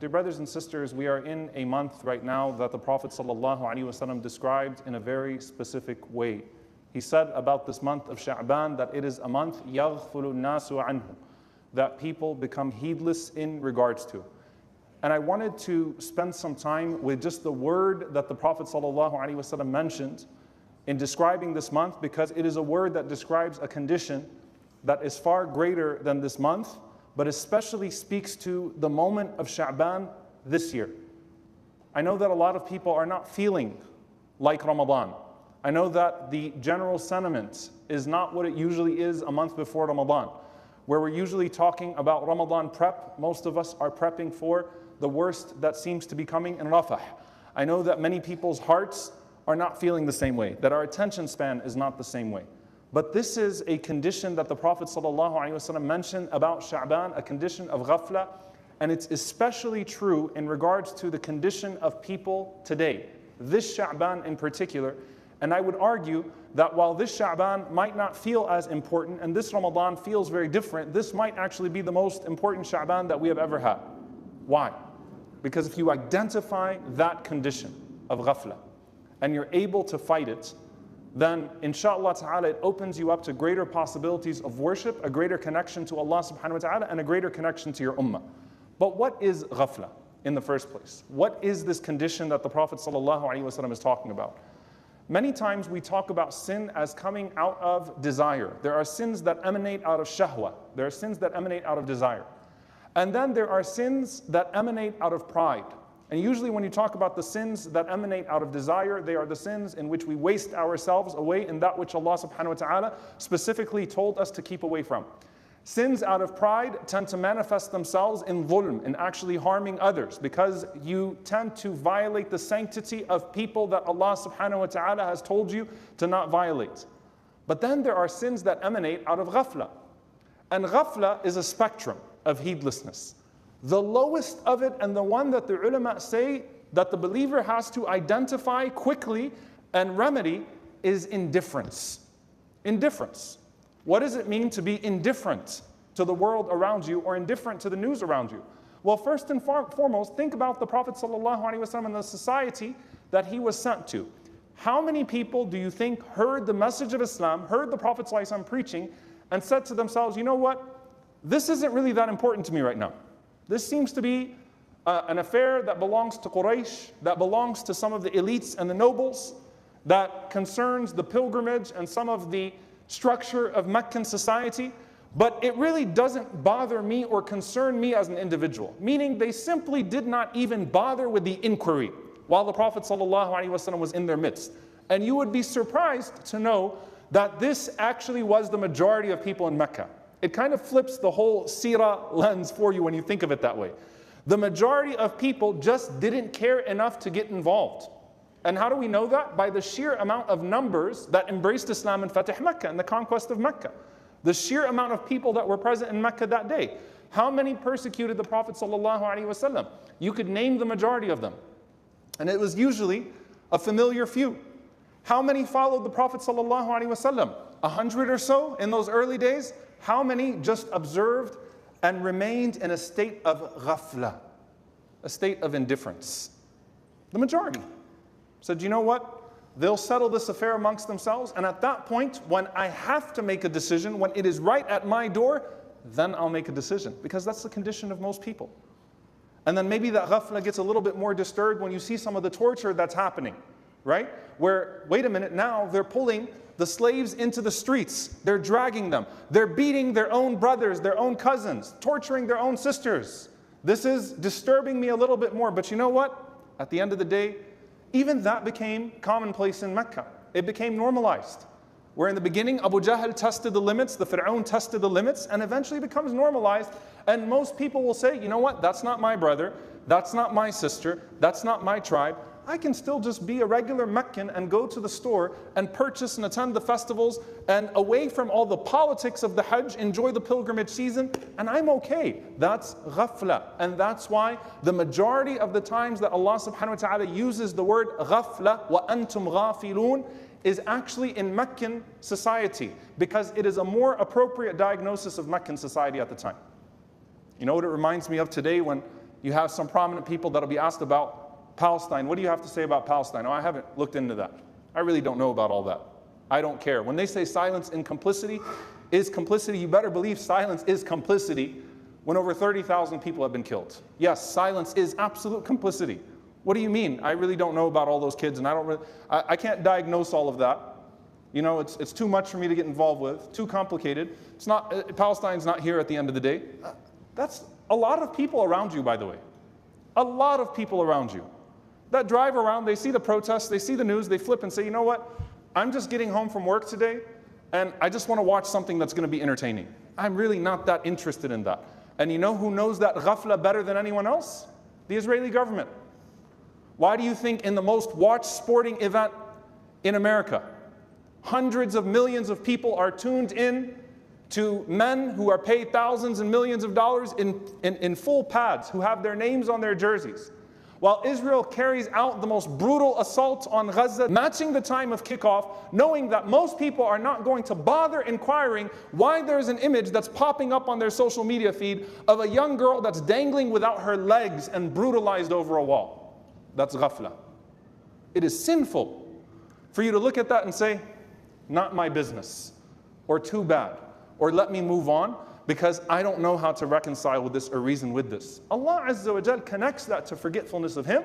Dear brothers and sisters, we are in a month right now that the Prophet ﷺ described in a very specific way. He said about this month of Sha'ban that it is a month يَغْفُلُ النَّاسُ عَنْهُ, that people become heedless in regards to. And I wanted to spend some time with just the word that the Prophet ﷺ mentioned in describing this month, because it is a word that describes a condition that is far greater than this month, but especially speaks to the moment of Sha'ban this year. I know that a lot of people are not feeling like Ramadan. I know that the general sentiment is not what it usually is a month before Ramadan, where we're usually talking about Ramadan prep. Most of us are prepping for the worst that seems to be coming in Rafah. I know that many people's hearts are not feeling the same way, that our attention span is not the same way. But this is a condition that the Prophet ﷺ mentioned about Sha'ban, a condition of ghafla, and it's especially true in regards to the condition of people today, this Sha'ban in particular. And I would argue that while this Sha'ban might not feel as important, and this Ramadan feels very different, this might actually be the most important Sha'ban that we have ever had. Why? Because if you identify that condition of ghafla, and you're able to fight it, then inshallah ta'ala it opens you up to greater possibilities of worship, a greater connection to Allah subhanahu wa ta'ala, and a greater connection to your ummah. But what is ghafla in the first place? What is this condition that the Prophet sallallahu alaihi wasallam is talking about? Many times we talk about sin as coming out of desire. There are sins that emanate out of shahwa. There are sins that emanate out of desire. And then there are sins that emanate out of pride. And usually when you talk about the sins that emanate out of desire, they are the sins in which we waste ourselves away in that which Allah subhanahu wa ta'ala specifically told us to keep away from. Sins out of pride tend to manifest themselves in dhulm, in actually harming others, because you tend to violate the sanctity of people that Allah subhanahu wa ta'ala has told you to not violate. But then there are sins that emanate out of ghafla. And ghafla is a spectrum of heedlessness. The lowest of it, and the one that the ulama say that the believer has to identify quickly and remedy, is indifference. Indifference. What does it mean to be indifferent to the world around you or indifferent to the news around you? Well, first and foremost, think about the Prophet ﷺ and the society that he was sent to. How many people do you think heard the message of Islam, heard the Prophet ﷺ preaching, and said to themselves, you know what, this isn't really that important to me right now. This seems to be an affair that belongs to Quraysh, that belongs to some of the elites and the nobles, that concerns the pilgrimage and some of the structure of Meccan society, but it really doesn't bother me or concern me as an individual. Meaning they simply did not even bother with the inquiry while the Prophet ﷺ was in their midst. And you would be surprised to know that this actually was the majority of people in Mecca. It kind of flips the whole seerah lens for you when you think of it that way. The majority of people just didn't care enough to get involved. And how do we know that? By the sheer amount of numbers that embraced Islam in Fatih Mecca and the conquest of Mecca. The sheer amount of people that were present in Mecca that day. How many persecuted the Prophet ﷺ? You could name the majority of them. And it was usually a familiar few. How many followed the Prophet ﷺ? 100 or so in those early days? How many just observed and remained in a state of ghafla, a state of indifference? The majority said, you know what? They'll settle this affair amongst themselves, and at that point, when I have to make a decision, when it is right at my door, then I'll make a decision, because that's the condition of most people. And then maybe that ghafla gets a little bit more disturbed when you see some of the torture that's happening, right? Where, wait a minute, now they're pulling the slaves into the streets. They're dragging them. They're beating their own brothers, their own cousins, torturing their own sisters. This is disturbing me a little bit more. But you know what? At the end of the day, even that became commonplace in Mecca. It became normalized. Where in the beginning, Abu Jahl tested the limits, the Fir'aun tested the limits, and eventually becomes normalized. And most people will say, you know what? That's not my brother. That's not my sister. That's not my tribe. I can still just be a regular Meccan and go to the store and purchase and attend the festivals and away from all the politics of the Hajj, enjoy the pilgrimage season, and I'm okay. That's ghafla. And that's why the majority of the times that Allah subhanahu wa ta'ala uses the word ghafla, wa antum ghafilun, is actually in Meccan society, because it is a more appropriate diagnosis of Meccan society at the time. You know what it reminds me of today when You have some prominent people that'll be asked about Palestine. What do you have to say about Palestine? Oh, I haven't looked into that. I really don't know about all that. I don't care. When they say silence in complicity is complicity, you better believe silence is complicity when over 30,000 people have been killed. Yes, silence is absolute complicity. What do you mean? I really don't know about all those kids, and I can't diagnose all of that. You know, it's too much for me to get involved with, too complicated. It's not, Palestine's not here at the end of the day. That's a lot of people around you, by the way. A lot of people around you that drive around, they see the protests, they see the news, they flip and say, you know what? I'm just getting home from work today, and I just want to watch something that's going to be entertaining. I'm really not that interested in that. And you know who knows that ghafla better than anyone else? The Israeli government. Why do you think in the most watched sporting event in America, hundreds of millions of people are tuned in to men who are paid thousands and millions of dollars in full pads, who have their names on their jerseys, while Israel carries out the most brutal assault on Gaza, matching the time of kickoff, knowing that most people are not going to bother inquiring why there's an image that's popping up on their social media feed of a young girl that's dangling without her legs and brutalized over a wall. That's ghafla. It is sinful for you to look at that and say, not my business, or too bad, or let me move on, because I don't know how to reconcile with this or reason with this. Allah Azza wa Jal connects that to forgetfulness of Him,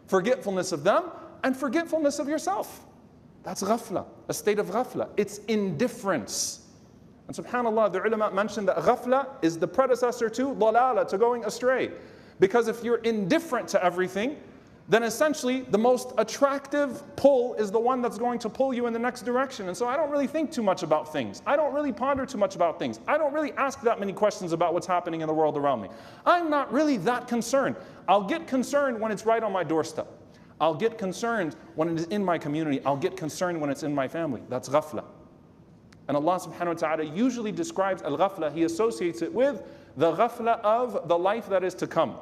forgetfulness of them, and forgetfulness of yourself. That's ghafla, a state of ghafla. It's indifference. And subhanAllah, the ulama mentioned that ghafla is the predecessor to dalala, to going astray. Because if you're indifferent to everything, then essentially the most attractive pull is the one that's going to pull you in the next direction. And so I don't really think too much about things. I don't really ponder too much about things. I don't really ask that many questions about what's happening in the world around me. I'm not really that concerned. I'll get concerned when it's right on my doorstep. I'll get concerned when it is in my community. I'll get concerned when it's in my family. That's ghafla. And Allah subhanahu wa ta'ala usually describes al-ghafla, He associates it with the ghafla of the life that is to come.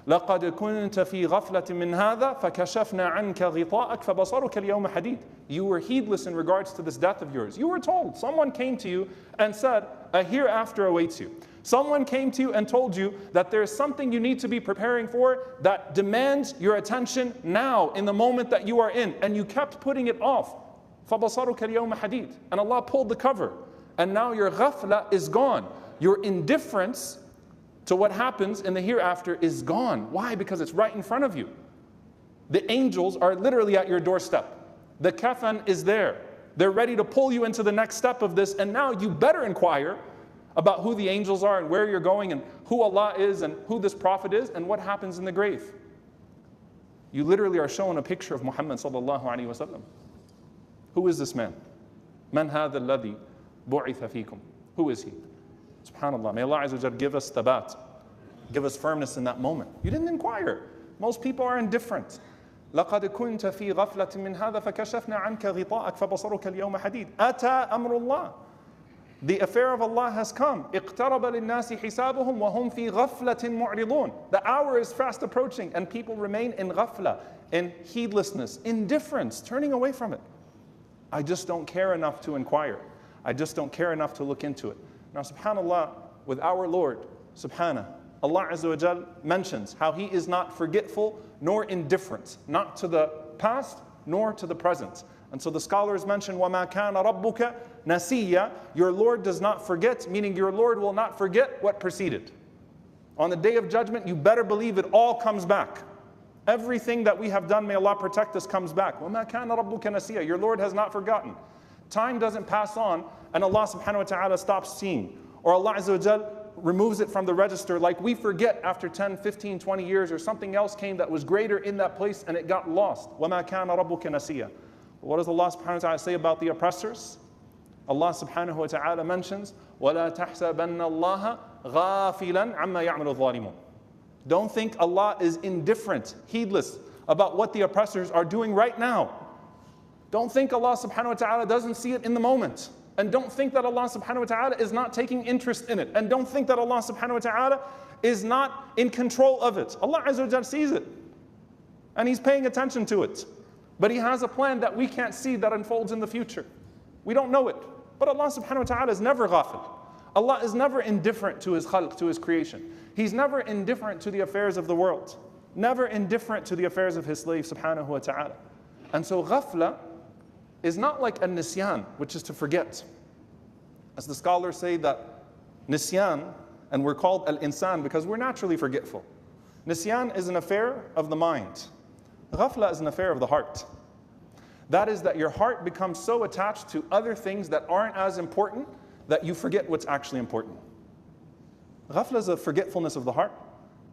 لقد كنت في غفلة من هذا فكشفنا عنك غطاءك فبصرك اليوم حديد. You were heedless in regards to this death of yours. You were told, someone came to you and said, a hereafter awaits you. Someone came to you and told you that there is something you need to be preparing for that demands your attention now, in the moment that you are in, and you kept putting it off. فبصرك اليوم حديد. And Allah pulled the cover, and now your ghafla is gone. Your indifference to what happens in the hereafter is gone. Why? Because it's right in front of you. The angels are literally at your doorstep. The kafan is there. They're ready to pull you into the next step of this, and now you better inquire about who the angels are and where you're going and who Allah is and who this prophet is and what happens in the grave. You literally are shown a picture of Muhammad sallallahu alaihi wasallam. Who is this man? Man hadha alladhi bu'itha fikum. Who is he? SubhanAllah, may Allah Azza wa Jal give us thabat, give us firmness in that moment. You didn't inquire. Most people are indifferent. لقد كنت في غفلة من هذا فكشفنا عنك غطاءك فبصرك اليوم حديد. أتى أمر الله. The affair of Allah has come. اقترب للناس حسابهم وهم في غفلة معرضون. The hour is fast approaching and people remain in ghafla, in heedlessness, indifference, turning away from it. I just don't care enough to inquire. I just don't care enough to look into it. Now, subhanAllah, with our Lord, subhanah, Allah Azza wa Jal mentions how He is not forgetful nor indifferent, not to the past nor to the present. And so the scholars mention, وَمَا كَانَ رَبُّكَ نَسِيًّا. Your Lord does not forget, meaning your Lord will not forget what preceded. On the Day of Judgment, you better believe it all comes back. Everything that we have done, may Allah protect us, comes back. وَمَا كَانَ رَبُّكَ نَسِيًّا. Your Lord has not forgotten. Time doesn't pass on and Allah subhanahu wa ta'ala stops seeing. Or Allah Azza wa Jal removes it from the register, like we forget after 10, 15, 20 years, or something else came that was greater in that place and it got lost. وَمَا كَانَ رَبُّكَ نَسِيًّا. What does Allah subhanahu wa ta'ala say about the oppressors? Allah subhanahu wa ta'ala mentions, وَلَا تَحْسَبَنَّ اللَّهَ غَافِلًا عَمَّا يَعْمَلُ الظَّالِمُونَ. Don't think Allah is indifferent, heedless about what the oppressors are doing right now. Don't think Allah subhanahu wa ta'ala doesn't see it in the moment. And don't think that Allah subhanahu wa ta'ala is not taking interest in it. And don't think that Allah subhanahu wa ta'ala is not in control of it. Allah Azza wa Jal sees it. And He's paying attention to it. But He has a plan that we can't see that unfolds in the future. We don't know it. But Allah subhanahu wa ta'ala is never ghafil. Allah is never indifferent to His khalq, to His creation. He's never indifferent to the affairs of the world. Never indifferent to the affairs of His slave, subhanahu wa ta'ala. And so ghafla is not like a nisyan, which is to forget. As the scholars say that nisyan, and we're called al-insan because we're naturally forgetful. Nisyan is an affair of the mind. Ghafla is an affair of the heart. That is that your heart becomes so attached to other things that aren't as important that you forget what's actually important. Ghafla is a forgetfulness of the heart.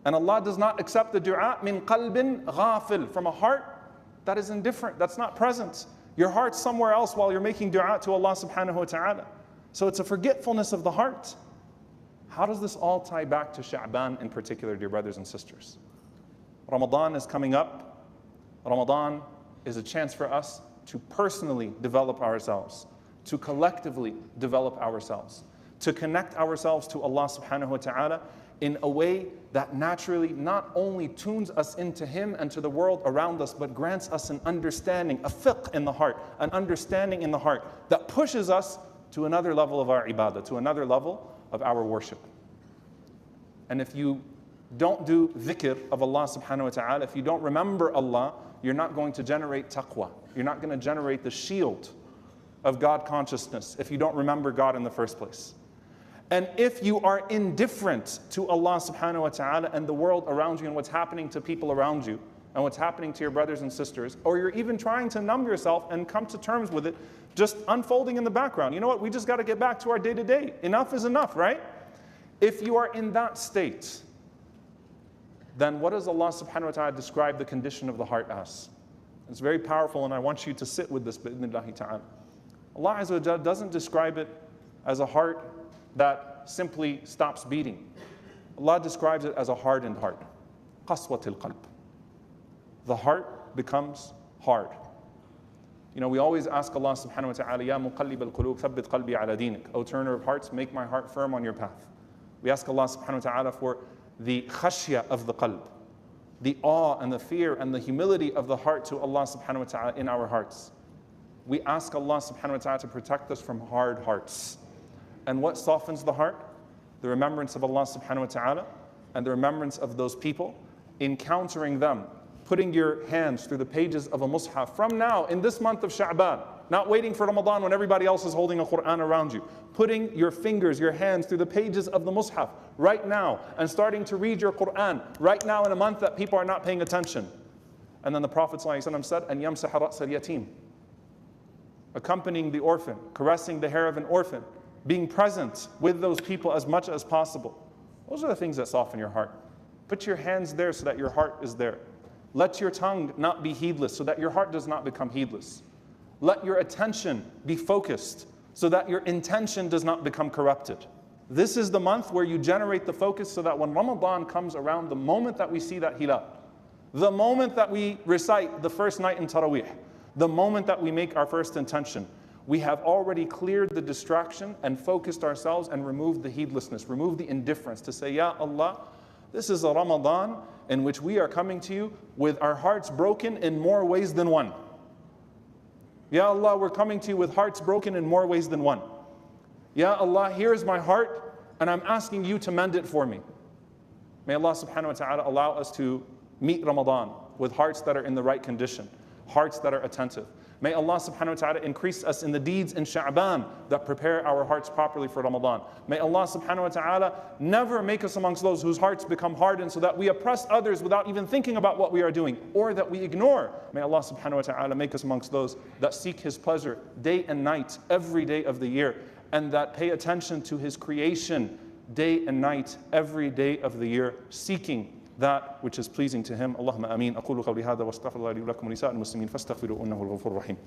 And Allah does not accept the dua min qalbin ghafil, from a heart that is indifferent, that's not present. Your heart's somewhere else while you're making dua to Allah subhanahu wa ta'ala. So it's a forgetfulness of the heart. How does this all tie back to Sha'ban in particular, dear brothers and sisters? Ramadan is coming up. Ramadan is a chance for us to personally develop ourselves, to collectively develop ourselves, to connect ourselves to Allah subhanahu wa ta'ala in a way that naturally not only tunes us into Him and to the world around us, but grants us an understanding, a fiqh in the heart, an understanding in the heart that pushes us to another level of our ibadah, to another level of our worship. And if you don't do dhikr of Allah subhanahu wa ta'ala, if you don't remember Allah, you're not going to generate taqwa. You're not going to generate the shield of God consciousness if you don't remember God in the first place. And if you are indifferent to Allah subhanahu wa ta'ala and the world around you and what's happening to people around you and what's happening to your brothers and sisters, or you're even trying to numb yourself and come to terms with it, just unfolding in the background. You know what? We just got to get back to our day-to-day. Enough is enough, right? If you are in that state, then what does Allah subhanahu wa ta'ala describe the condition of the heart as? It's very powerful, and I want you to sit with this bi'idhnillahi ta'ala. Allah Azza wa Jalla doesn't describe it as a heart that simply stops beating. Allah describes it as a hardened heart. Qaswatil qalb. The heart becomes hard. You know, we always ask Allah subhanahu wa ta'ala, Ya muqallib al-qulub, thabbit qalbi ala dinik. O turner of hearts, make my heart firm on your path. We ask Allah subhanahu wa ta'ala for the khashya of the qalb, the awe and the fear and the humility of the heart to Allah subhanahu wa ta'ala in our hearts. We ask Allah subhanahu wa ta'ala to protect us from hard hearts. And what softens the heart? The remembrance of Allah subhanahu wa ta'ala and the remembrance of those people, encountering them, putting your hands through the pages of a mushaf from now in this month of Sha'ban, not waiting for Ramadan when everybody else is holding a Quran around you, putting your fingers, your hands through the pages of the mushaf right now and starting to read your Quran right now in a month that people are not paying attention. And then the Prophet ﷺ said, "And yamsah ra's al-yatim," accompanying the orphan, caressing the hair of an orphan, being present with those people as much as possible. Those are the things that soften your heart. Put your hands there so that your heart is there. Let your tongue not be heedless so that your heart does not become heedless. Let your attention be focused so that your intention does not become corrupted. This is the month where you generate the focus so that when Ramadan comes around, the moment that we see that hilal, the moment that we recite the first night in Taraweeh, the moment that we make our first intention, we have already cleared the distraction and focused ourselves and removed the heedlessness, removed the indifference to say, Ya Allah, this is a Ramadan in which we are coming to you with our hearts broken in more ways than one. Ya Allah, we're coming to you with hearts broken in more ways than one. Ya Allah, here's my heart and I'm asking you to mend it for me. May Allah subhanahu wa ta'ala allow us to meet Ramadan with hearts that are in the right condition, hearts that are attentive. May Allah subhanahu wa ta'ala increase us in the deeds in Sha'ban that prepare our hearts properly for Ramadan. May Allah subhanahu wa ta'ala never make us amongst those whose hearts become hardened so that we oppress others without even thinking about what we are doing or that we ignore. May Allah subhanahu wa ta'ala make us amongst those that seek His pleasure day and night, every day of the year, and that pay attention to His creation day and night, every day of the year, seeking that which is pleasing to Him. Allahumma ameen. أقول قولي هذا واستغفر الله لي ولكم ولسائر المسلمين فاستغفروا إنه الغفور الرحيم.